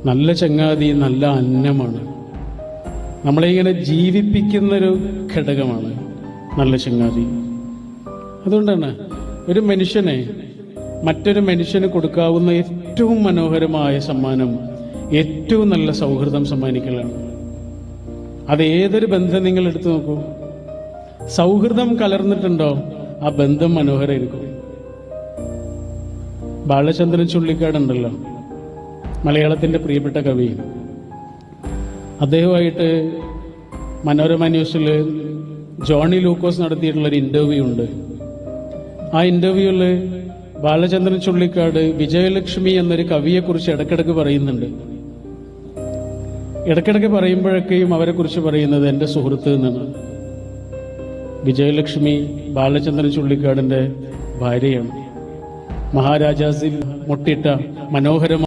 നല്ല ചങ്ങാതി നല്ല അന്നമാണ്. നമ്മളെ ഇങ്ങനെ ജീവിപ്പിക്കുന്നൊരു ഘടകമാണ് നല്ല ചങ്ങാതി. അതുകൊണ്ടാണ് ഒരു മനുഷ്യനെ മറ്റൊരു മനുഷ്യന് കൊടുക്കാവുന്ന ഏറ്റവും മനോഹരമായ സമ്മാനം ഏറ്റവും നല്ല സൗഹൃദം സമ്മാനിക്കലാണ്. അത് ഏതൊരു ബന്ധം നിങ്ങൾ എടുത്തു നോക്കൂ, സൗഹൃദം കലർന്നിട്ടുണ്ടോ ആ ബന്ധം മനോഹരമായിരിക്കും. ബാലചന്ദ്രൻ ചുള്ളിക്കാടുണ്ടല്ലോ, മലയാളത്തിൻ്റെ പ്രിയപ്പെട്ട കവി. അദ്ദേഹമായിട്ട് മനോരമ ന്യൂസിൽ ജോണി ലൂക്കോസ് നടത്തിയിട്ടുള്ളൊരു ഇൻ്റർവ്യൂ ഉണ്ട്. ആ ഇൻ്റർവ്യൂവിൽ ബാലചന്ദ്രൻ ചുള്ളിക്കാട് വിജയലക്ഷ്മി എന്നൊരു കവിയെക്കുറിച്ച് ഇടയ്ക്കിടയ്ക്ക് പറയുന്നുണ്ട്. ഇടയ്ക്കിടയ്ക്ക് പറയുമ്പോഴൊക്കെയും അവരെക്കുറിച്ച് പറയുന്നത് എൻ്റെ സുഹൃത്ത് എന്നാണ്. വിജയലക്ഷ്മി ബാലചന്ദ്രൻ ചുള്ളിക്കാടിൻ്റെ ഭാര്യയാണ്. മഹാരാജാസിൽ മുട്ടിട്ട മനോഹരമായ